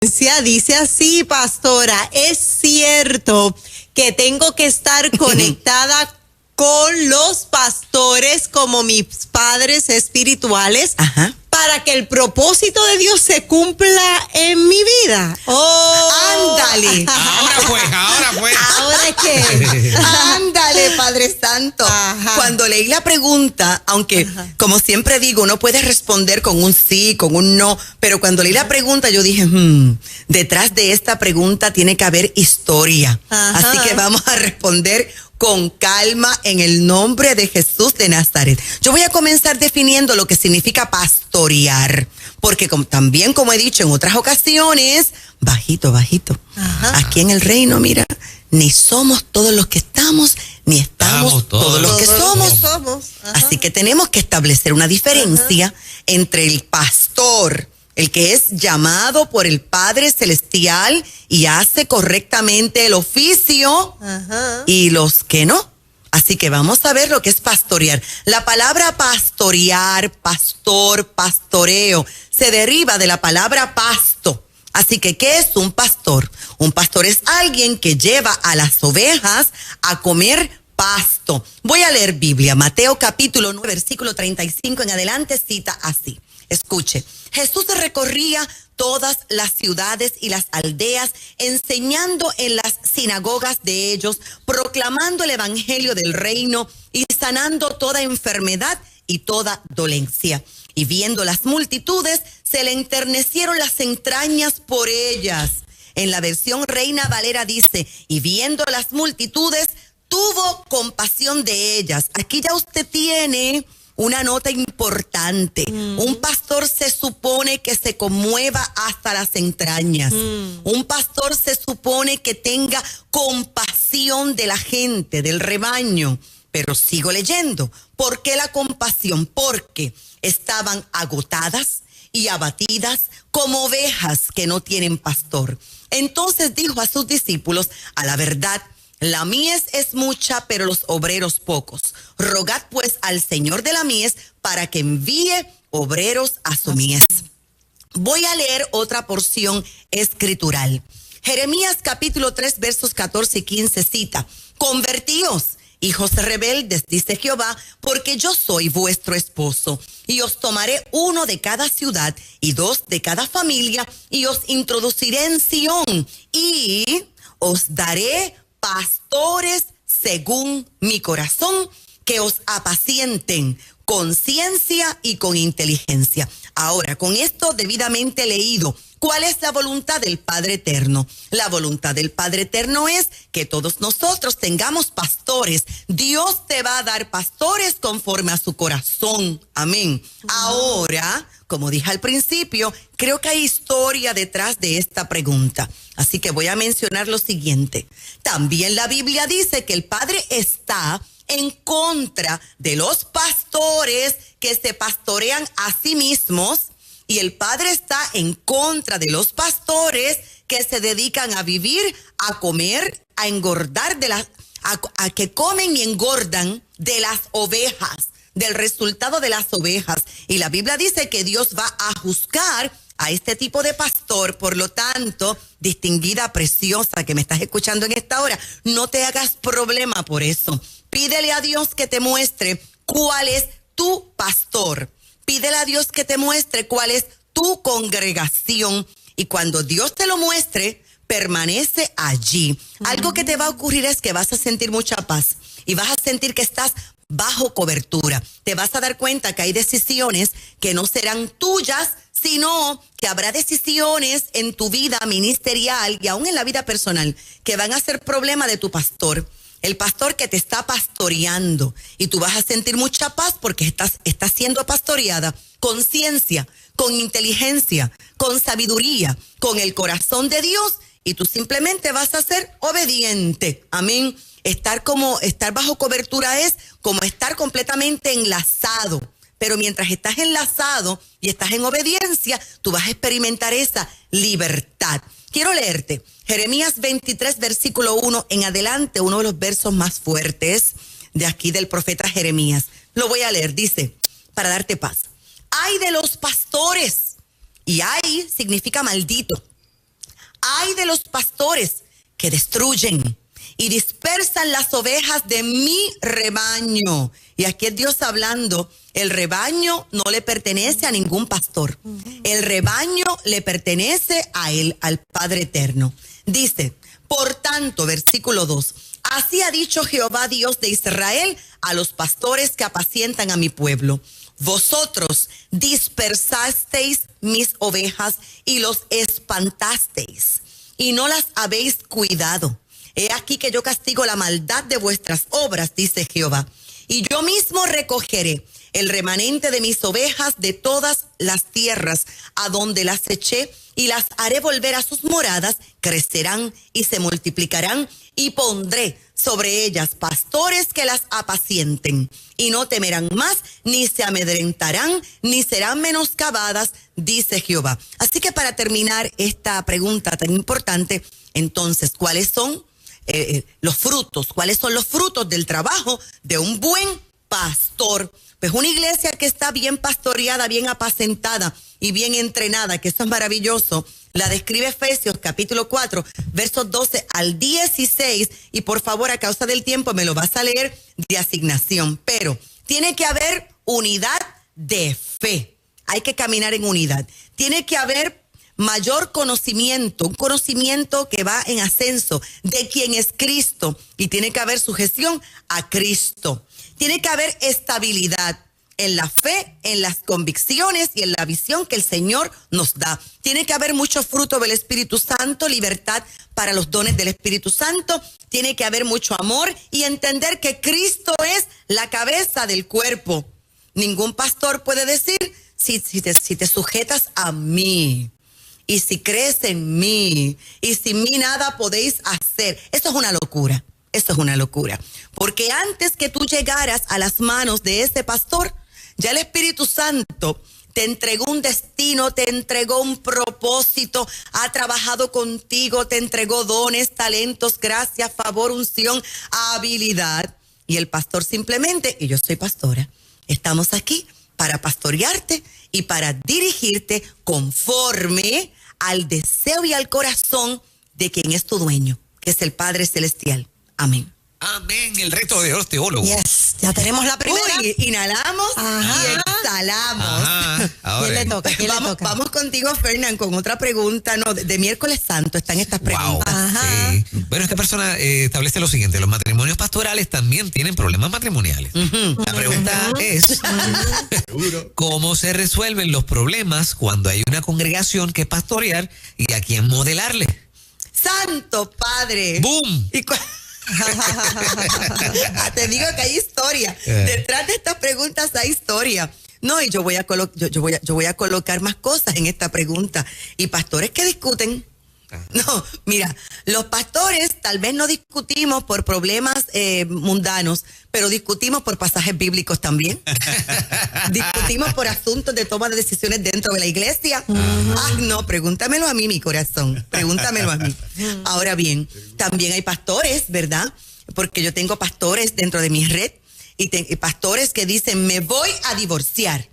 Dice así, pastora, es cierto que tengo que estar conectada con los pastores como mis padres espirituales. Ajá. Para que el propósito de Dios se cumpla en mi vida. ¡Oh! ¡Ándale! ¿Ahora qué? ¡Ándale, Padre Santo! Ajá. Cuando leí la pregunta, aunque como siempre digo, uno puede responder con un sí, con un no, pero cuando leí la pregunta yo dije, detrás de esta pregunta tiene que haber historia. Ajá. Así que vamos a responder con calma en el nombre de Jesús de Nazaret. Yo voy a comenzar definiendo lo que significa pastorear, porque también, como he dicho en otras ocasiones, bajito, aquí en el reino, mira, ni somos todos los que estamos, ni estamos todos los que somos. Así que tenemos que establecer una diferencia entre el pastor, el que es llamado por el Padre Celestial y hace correctamente el oficio, y los que no. Así que vamos a ver lo que es pastorear. La palabra pastorear, pastor, pastoreo, se deriva de la palabra pasto. Así que, ¿qué es un pastor? Un pastor es alguien que lleva a las ovejas a comer pasto. Voy a leer Biblia, Mateo capítulo 9, versículo 35 en adelante, cita así. Escuche, Jesús recorría todas las ciudades y las aldeas, enseñando en las sinagogas de ellos, proclamando el evangelio del reino y sanando toda enfermedad y toda dolencia. Y viendo las multitudes, se le enternecieron las entrañas por ellas. En la versión Reina Valera dice, y viendo las multitudes, tuvo compasión de ellas. Aquí ya usted tiene una nota importante. Un pastor se supone que se conmueva hasta las entrañas. Un pastor se supone que tenga compasión de la gente, del rebaño. Pero sigo leyendo. ¿Por qué la compasión? Porque estaban agotadas y abatidas como ovejas que no tienen pastor. Entonces dijo a sus discípulos, a la verdad, la mies es mucha, pero los obreros pocos. Rogad pues al Señor de la mies para que envíe obreros a su mies. Voy a leer otra porción escritural. Jeremías capítulo 3, versos 14 y 15 cita, convertíos, hijos rebeldes, dice Jehová, porque yo soy vuestro esposo, y os tomaré uno de cada ciudad y dos de cada familia, y os introduciré en Sión, y os daré pastores según mi corazón, que os apacienten con ciencia y con inteligencia. Ahora, con esto debidamente leído, ¿cuál es la voluntad del Padre Eterno? La voluntad del Padre Eterno es que todos nosotros tengamos pastores. Dios te va a dar pastores conforme a su corazón. Amén. Ahora, como dije al principio, creo que hay historia detrás de esta pregunta. Así que voy a mencionar lo siguiente. También la Biblia dice que el Padre está en contra de los pastores que se pastorean a sí mismos, y el Padre está en contra de los pastores que se dedican a vivir, a comer, a engordar, a que comen y engordan de las ovejas, del resultado de las ovejas. Y la Biblia dice que Dios va a juzgar a este tipo de pastor. Por lo tanto, distinguida, preciosa, que me estás escuchando en esta hora, no te hagas problema por eso. Pídele a Dios que te muestre cuál es tu pastor. Pídele a Dios que te muestre cuál es tu congregación. Y cuando Dios te lo muestre, permanece allí. Algo que te va a ocurrir es que vas a sentir mucha paz y vas a sentir que estás bajo cobertura. Te vas a dar cuenta que hay decisiones que no serán tuyas, sino que habrá decisiones en tu vida ministerial y aún en la vida personal que van a ser problema de tu pastor. El pastor que te está pastoreando, y tú vas a sentir mucha paz porque estás siendo pastoreada con ciencia, con inteligencia, con sabiduría, con el corazón de Dios, y tú simplemente vas a ser obediente. Amén. Estar bajo cobertura es como estar completamente enlazado. Pero mientras estás enlazado y estás en obediencia, tú vas a experimentar esa libertad. Quiero leerte Jeremías 23, versículo 1 en adelante, uno de los versos más fuertes de aquí del profeta Jeremías. Lo voy a leer, dice, para darte paz. Ay de los pastores, y ay significa maldito, Ay de los pastores que destruyen y dispersan las ovejas de mi rebaño. Y aquí es Dios hablando. El rebaño no le pertenece a ningún pastor. El rebaño le pertenece a él, al Padre Eterno. Dice, por tanto, versículo 2, así ha dicho Jehová Dios de Israel a los pastores que apacientan a mi pueblo. Vosotros dispersasteis mis ovejas y los espantasteis, y no las habéis cuidado. He aquí que yo castigo la maldad de vuestras obras, dice Jehová, y yo mismo recogeré el remanente de mis ovejas de todas las tierras a donde las eché, y las haré volver a sus moradas, crecerán y se multiplicarán, y pondré sobre ellas pastores que las apacienten, y no temerán más, ni se amedrentarán, ni serán menoscabadas, dice Jehová. Así que para terminar esta pregunta tan importante, entonces, ¿cuáles son los frutos? ¿Cuáles son los frutos del trabajo de un buen pastor? Pues una iglesia que está bien pastoreada, bien apacentada y bien entrenada, que eso es maravilloso, la describe Efesios capítulo 4, versos 12 al 16, y por favor, a causa del tiempo, me lo vas a leer de asignación, pero tiene que haber unidad de fe, hay que caminar en unidad, tiene que haber mayor conocimiento, un conocimiento que va en ascenso de quién es Cristo, y tiene que haber sujeción a Cristo. Tiene que haber estabilidad en la fe, en las convicciones y en la visión que el Señor nos da. Tiene que haber mucho fruto del Espíritu Santo, libertad para los dones del Espíritu Santo. Tiene que haber mucho amor y entender que Cristo es la cabeza del cuerpo. Ningún pastor puede decir, si te sujetas a mí, y si crees en mí, y sin mí nada podéis hacer. Eso es una locura. Eso es una locura. Porque antes que tú llegaras a las manos de ese pastor, ya el Espíritu Santo te entregó un destino, te entregó un propósito, ha trabajado contigo, te entregó dones, talentos, gracia, favor, unción, habilidad. Y el pastor simplemente, y yo soy pastora, estamos aquí para pastorearte y para dirigirte conforme al deseo y al corazón de quien es tu dueño, que es el Padre Celestial. Amén. Amén. El reto de los teólogos. Yes, ya tenemos la primera. Uy, inhalamos y exhalamos. Ajá. Ahora, ¿Quién le toca? ¿Quién le toca? Vamos contigo, Fernán, con otra pregunta. No, de miércoles santo están estas wow. preguntas. Ajá. Sí. Bueno, esta persona establece lo siguiente: los matrimonios pastorales también tienen problemas matrimoniales. La pregunta es, ¿cómo se resuelven los problemas cuando hay una congregación que pastorear y a quién modelarle? Santo Padre. ¡Boom! Y te digo que hay historia. Detrás de estas preguntas hay historia. No, y yo voy a colocar más cosas en esta pregunta. Y pastores que discuten. No, mira, los pastores tal vez no discutimos por problemas mundanos, pero discutimos por pasajes bíblicos también. Discutimos por asuntos de toma de decisiones dentro de la iglesia. Ay, no, pregúntamelo a mí, mi corazón. Pregúntamelo a mí. Ahora bien, también hay pastores, ¿verdad? Porque yo tengo pastores dentro de mi red y pastores que dicen, me voy a divorciar.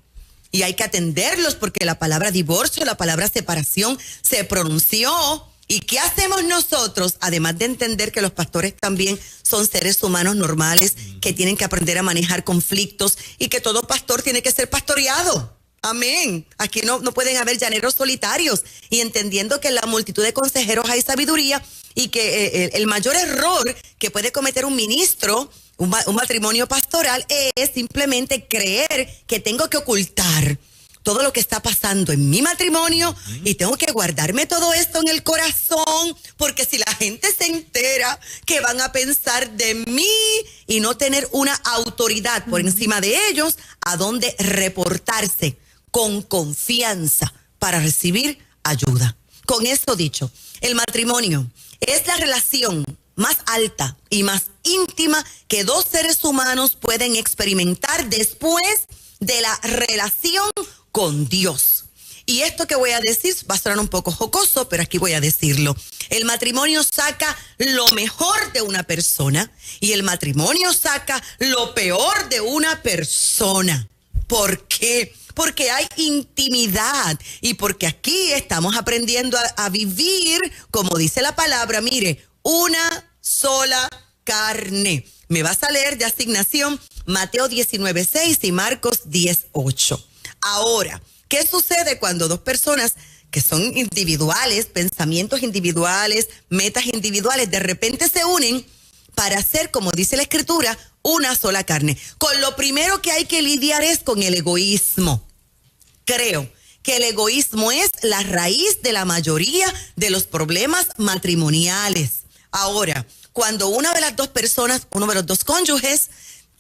Y hay que atenderlos porque la palabra divorcio, la palabra separación se pronunció. ¿Y qué hacemos nosotros? Además de entender que los pastores también son seres humanos normales que tienen que aprender a manejar conflictos y que todo pastor tiene que ser pastoreado. Amén. Aquí no pueden haber llaneros solitarios, y entendiendo que en la multitud de consejeros hay sabiduría, y que el mayor error que puede cometer un ministro, un matrimonio pastoral, es simplemente creer que tengo que ocultar todo lo que está pasando en mi matrimonio y tengo que guardarme todo esto en el corazón, porque si la gente se entera, ¿qué van a pensar de mí? Y no tener una autoridad por encima de ellos a donde reportarse con confianza para recibir ayuda. Con esto dicho, el matrimonio es la relación más alta y más íntima que dos seres humanos pueden experimentar después de la relación con Dios. Y esto que voy a decir va a sonar un poco jocoso, pero aquí voy a decirlo. El matrimonio saca lo mejor de una persona y el matrimonio saca lo peor de una persona. ¿Por qué? porque hay intimidad y porque aquí estamos aprendiendo a vivir, como dice la palabra, mire, una sola carne. Me vas a leer de asignación Mateo 19:6 y Marcos 10:8. Ahora, ¿qué sucede cuando dos personas que son individuales, pensamientos individuales, metas individuales, de repente se unen para hacer, como dice la Escritura, una sola carne? Con lo primero que hay que lidiar es con el egoísmo. Creo que el egoísmo es la raíz de la mayoría de los problemas matrimoniales. Ahora, cuando una de las dos personas, uno de los dos cónyuges,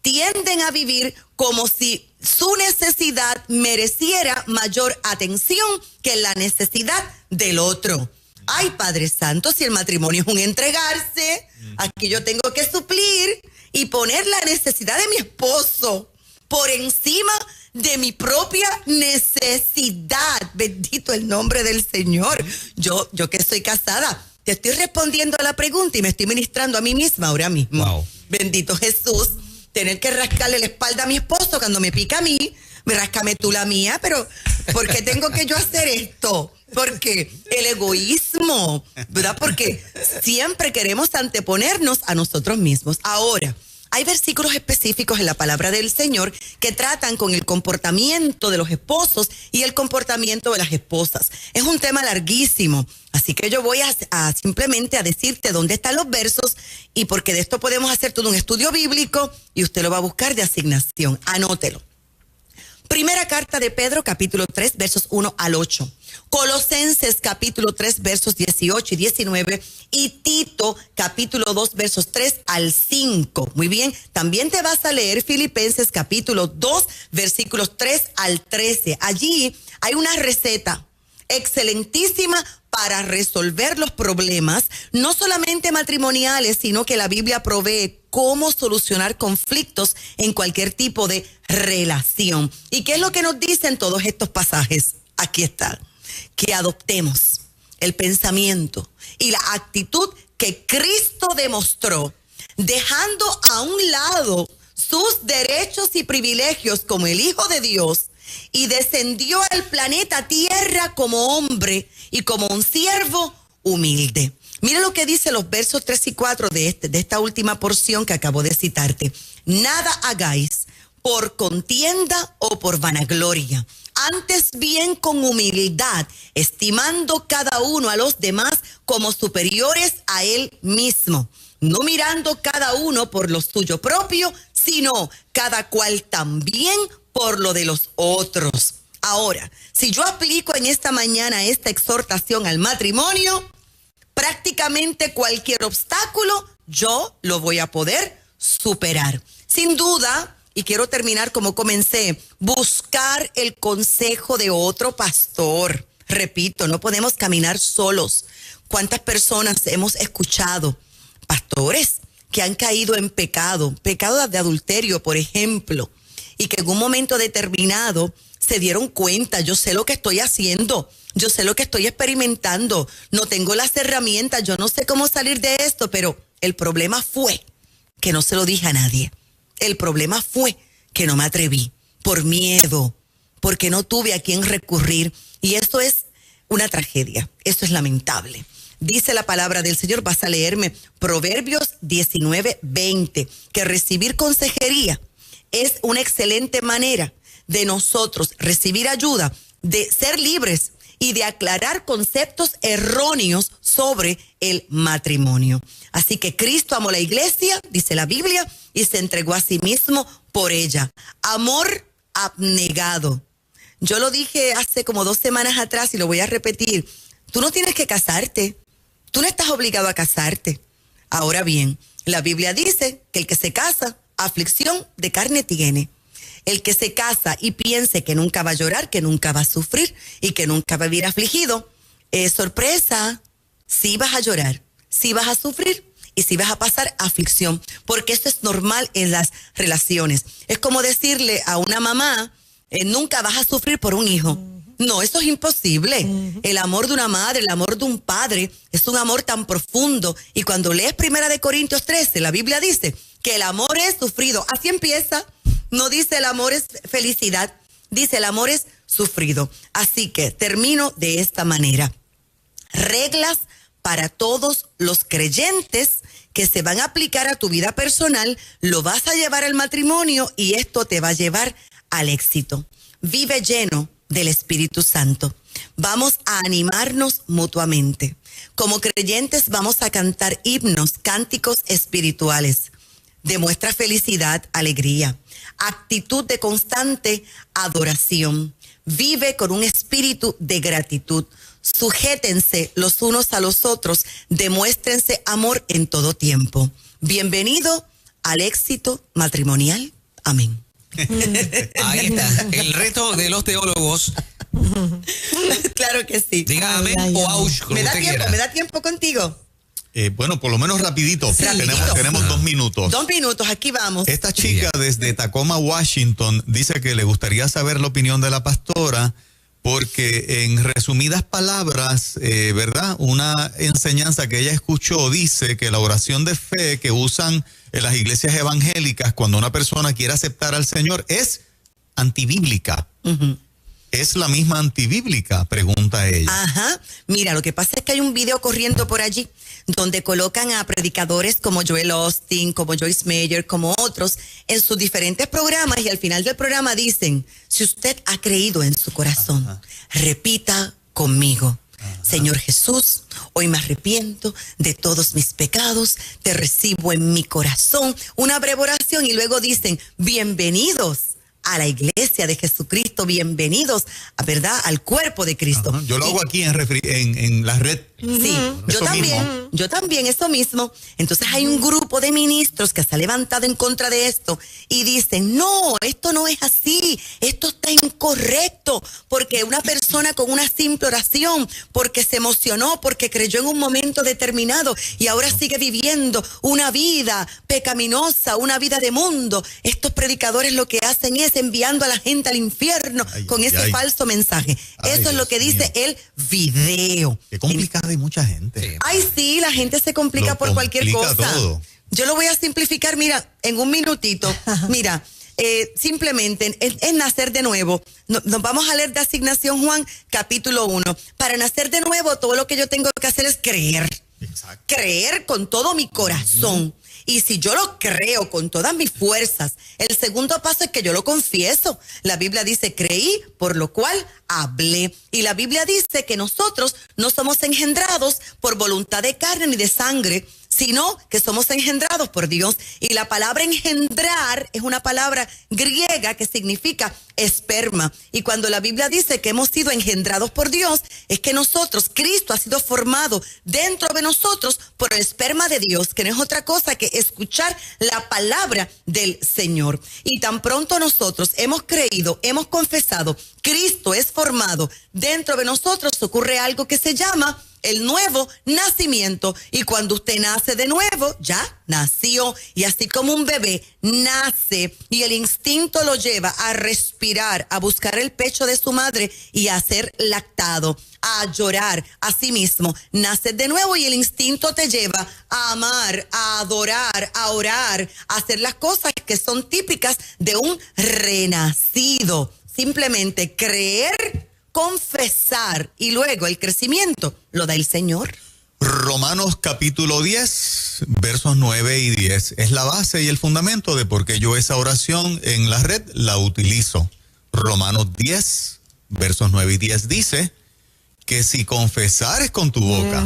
tienden a vivir como si su necesidad mereciera mayor atención que la necesidad del otro. Ay, Padre Santo, si el matrimonio es un entregarse, aquí yo tengo que suplir y poner la necesidad de mi esposo por encima de mi propia necesidad. Bendito el nombre del Señor. Yo que estoy casada, te estoy respondiendo a la pregunta y me estoy ministrando a mí misma ahora mismo. Wow. Bendito Jesús. Tener que rascarle la espalda a mi esposo cuando me pica a mí, ráscame tú la mía, pero ¿por qué tengo que yo hacer esto? Porque el egoísmo, ¿verdad? Porque siempre queremos anteponernos a nosotros mismos. Ahora, hay versículos específicos en la palabra del Señor que tratan con el comportamiento de los esposos y el comportamiento de las esposas. Es un tema larguísimo, así que yo voy a simplemente a decirte dónde están los versos, y porque de esto podemos hacer todo un estudio bíblico y usted lo va a buscar de asignación. Anótelo. Primera carta de Pedro, capítulo 3, versos 1 al 8. Colosenses, capítulo 3, versos 18 y 19. Y Tito, capítulo 2, versos 3 al 5. Muy bien. También te vas a leer Filipenses, capítulo 2, versículos 3 al 13. Allí hay una receta excelentísima para resolver los problemas, no solamente matrimoniales, sino que la Biblia provee cómo solucionar conflictos en cualquier tipo de relación. ¿Y qué es lo que nos dicen todos estos pasajes? Aquí está. Que adoptemos el pensamiento y la actitud que Cristo demostró, dejando a un lado sus derechos y privilegios como el Hijo de Dios, y descendió al planeta Tierra como hombre y como un siervo humilde. Mira lo que dice los versos 3 y 4 de esta última porción que acabo de citarte. Nada hagáis por contienda o por vanagloria, antes bien con humildad, estimando cada uno a los demás como superiores a él mismo, no mirando cada uno por lo suyo propio, sino cada cual también por lo de los otros. Ahora, si yo aplico en esta mañana esta exhortación al matrimonio, prácticamente cualquier obstáculo yo lo voy a poder superar. Sin duda, y quiero terminar como comencé, buscar el consejo de otro pastor. Repito, no podemos caminar solos. ¿Cuántas personas hemos escuchado? Pastores que han caído en pecado de adulterio, por ejemplo, y que en un momento determinado se dieron cuenta, yo sé lo que estoy haciendo, yo sé lo que estoy experimentando, no tengo las herramientas, yo no sé cómo salir de esto, pero el problema fue que no se lo dije a nadie. El problema fue que no me atreví por miedo, porque no tuve a quién recurrir, y esto es una tragedia, esto es lamentable. Dice la palabra del Señor, vas a leerme Proverbios 19:20, que recibir consejería es una excelente manera de nosotros recibir ayuda, de ser libres y de aclarar conceptos erróneos sobre el matrimonio. Así que Cristo amó la iglesia, dice la Biblia, y se entregó a sí mismo por ella. Amor abnegado. Yo lo dije hace como 2 semanas atrás y lo voy a repetir. Tú no tienes que casarte. Tú no estás obligado a casarte. Ahora bien, la Biblia dice que el que se casa, aflicción de carne tiene. El que se casa y piense que nunca va a llorar, que nunca va a sufrir y que nunca va a vivir afligido, sorpresa, sí vas a llorar, sí vas a sufrir y sí vas a pasar aflicción, porque esto es normal en las relaciones. Es como decirle a una mamá, nunca vas a sufrir por un hijo. No, eso es imposible. El amor de una madre, el amor de un padre es un amor tan profundo, y cuando lees 1 Corintios 13, la Biblia dice que el amor es sufrido. Así empieza. No dice el amor es felicidad. Dice, el amor es sufrido. Así que termino de esta manera. Reglas para todos los creyentes que se van a aplicar a tu vida personal, lo vas a llevar al matrimonio y esto te va a llevar al éxito. Vive lleno del Espíritu Santo. Vamos a animarnos mutuamente. Como creyentes vamos a cantar himnos, cánticos espirituales. Demuestra felicidad, alegría, actitud de constante adoración. Vive con un espíritu de gratitud. Sujétense los unos a los otros. Demuéstrense amor en todo tiempo. Bienvenido al éxito matrimonial. Amén. Ahí está, el reto de los teólogos. Claro que sí. Diga amén o aush, como usted quiera. ¿Me da tiempo contigo? Bueno, por lo menos rapidito. Tenemos 2 minutos. 2 minutos, aquí vamos. Esta chica desde Tacoma, Washington, dice que le gustaría saber la opinión de la pastora, porque en resumidas palabras, ¿verdad? Una enseñanza que ella escuchó dice que la oración de fe que usan en las iglesias evangélicas cuando una persona quiere aceptar al Señor es antibíblica. Uh-huh. ¿Es la misma antibíblica? Pregunta ella. Ajá. Mira, lo que pasa es que hay un video corriendo por allí donde colocan a predicadores como Joel Austin, como Joyce Meyer, como otros, en sus diferentes programas, y al final del programa dicen, si usted ha creído en su corazón, ajá, repita conmigo. Ajá. Señor Jesús, hoy me arrepiento de todos mis pecados, te recibo en mi corazón. Una breve oración y luego dicen, bienvenidos a la iglesia de Jesucristo, bienvenidos, ¿verdad?, al cuerpo de Cristo. Ajá. Yo lo hago aquí en la red. Sí, yo también, eso mismo. Entonces hay un grupo de ministros que se ha levantado en contra de esto y dicen, no, esto no es así, esto está incorrecto, porque una persona con una simple oración, porque se emocionó, porque creyó en un momento determinado y ahora sigue viviendo una vida pecaminosa, una vida de mundo. Estos predicadores lo que hacen es enviando a la gente al infierno con ese falso mensaje. Eso es lo que dice el video. Qué complicado hay mucha gente. Sí. Ay, sí, la gente se complica por cualquier cosa. Todo. Yo lo voy a simplificar, mira, en un minutito. Mira, simplemente es nacer de nuevo. Nos vamos a leer de Asignación Juan, capítulo 1. Para nacer de nuevo, todo lo que yo tengo que hacer es creer. Exacto. Creer con todo mi corazón. Y si yo lo creo con todas mis fuerzas, el segundo paso es que yo lo confieso. La Biblia dice, creí, por lo cual hablé. Y la Biblia dice que nosotros no somos engendrados por voluntad de carne ni de sangre, sino que somos engendrados por Dios. Y la palabra engendrar es una palabra griega que significa esperma. Y cuando la Biblia dice que hemos sido engendrados por Dios, es que nosotros, Cristo ha sido formado dentro de nosotros por el esperma de Dios, que no es otra cosa que escuchar la palabra del Señor. Y tan pronto nosotros hemos creído, hemos confesado, Cristo es formado dentro de nosotros, ocurre algo que se llama el nuevo nacimiento. Y cuando usted nace de nuevo, ya nació. Y así como un bebé nace y el instinto lo lleva a respirar, a buscar el pecho de su madre y a ser lactado, a llorar, a sí mismo, naces de nuevo y el instinto te lleva a amar, a adorar, a orar, a hacer las cosas que son típicas de un renacido. Simplemente creer, confesar y luego el crecimiento lo da el Señor. Romanos capítulo 10, versos 9 y 10 es la base y el fundamento de por qué yo esa oración en la red la utilizo. Romanos 10, versos 9 y 10 dice que si confesares con tu boca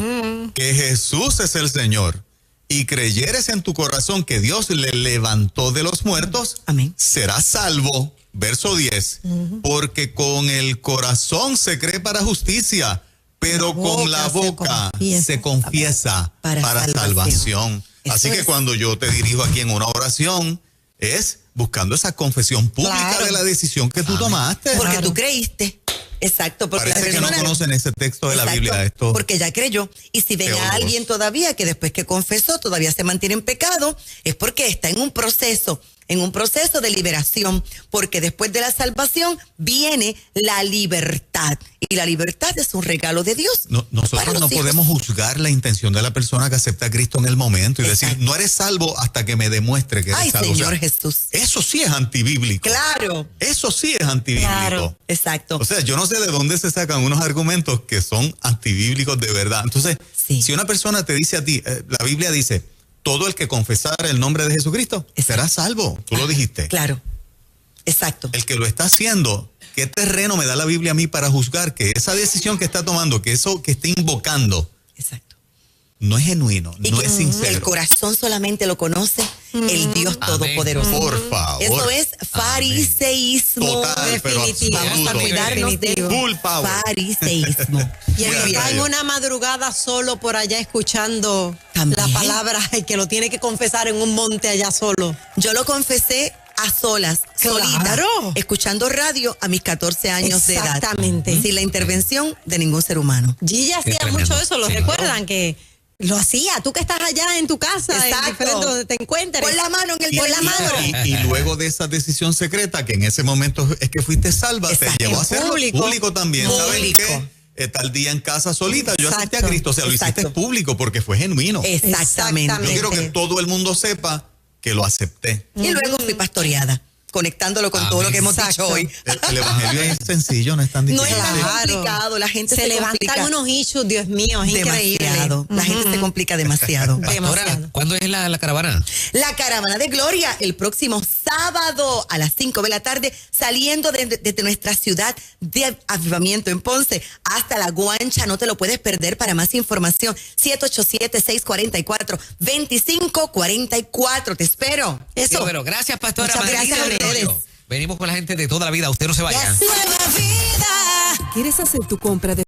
que Jesús es el Señor y creyeres en tu corazón que Dios le levantó de los muertos, amén, serás salvo. Verso 10, porque con el corazón se cree para justicia, pero con la boca se confiesa para salvación. Así que cuando yo te dirijo aquí en una oración, es buscando esa confesión pública de la decisión que tú tomaste. Porque tú creíste. Exacto, porque parece que no conocen ese texto de la Biblia. Esto porque ya creyó. Y si ven a alguien todavía que después que confesó todavía se mantiene en pecado, es porque está en un proceso. en un proceso de liberación, porque después de la salvación viene la libertad. Y la libertad es un regalo de Dios. Nosotros no podemos juzgar la intención de la persona que acepta a Cristo en el momento y decir, no eres salvo hasta que me demuestre que eres salvo. Señor Jesús. Eso sí es antibíblico. Claro. Eso sí es antibíblico. Claro. Exacto. O sea, yo no sé de dónde se sacan unos argumentos que son antibíblicos de verdad. Entonces, si una persona te dice a ti, la Biblia dice, todo el que confesara el nombre de Jesucristo será salvo. Tú lo dijiste. Claro. Exacto. El que lo está haciendo, ¿qué terreno me da la Biblia a mí para juzgar que esa decisión que está tomando, que eso que está invocando, exacto, no es genuino, no es sincero? El corazón solamente lo conoce el Dios Todopoderoso. Por favor. Eso es fariseísmo. Total, pero definitivo. Vamos a cuidarnos de Full power. fariseísmo. Y el que está en una madrugada solo por allá escuchando También. la palabra y que lo tiene que confesar en un monte allá solo. Yo lo confesé a solas, solita, Claro. escuchando radio a mis 14 años de edad. Exactamente. Sin la intervención de ningún ser humano. Gigi hacía tremendo. mucho eso, ¿lo Sí. recuerdan? Que lo hacía, tú que estás allá en tu casa, en Exacto. diferente donde te encuentres. Pon la mano en el Pon la mano. Y luego de esa decisión secreta, que en ese momento es que fuiste salva, Exacto. te llevó a hacerlo Público. público también. ¿Saben Público. qué? Tal día en casa solita, yo acepté a Exacto. Cristo. O sea, lo hiciste Exacto. público porque fue genuino. Exactamente. Yo quiero que todo el mundo sepa que lo acepté. Y luego fui pastoreada, conectándolo con todo lo que hemos dicho Exacto. hoy. El evangelio es sencillo, no es tan No difícil. es tan Claro. complicado, la gente se se levantan complica unos issues, Dios mío, es increíble. demasiado. La gente se complica demasiado. Pastora, Demasiado. ¿cuándo es la caravana? La caravana de gloria el próximo sábado a las 5 de la tarde, saliendo desde nuestra ciudad de avivamiento en Ponce hasta La Guancha. No te lo puedes perder. Para más información, 787-644-2544. Te espero. Eso. Pero gracias, pastora. Muchas Marina gracias a del ustedes. Rollo. Venimos con la gente de toda la vida. Usted no se vaya. Nueva vida. ¿Quieres hacer tu compra de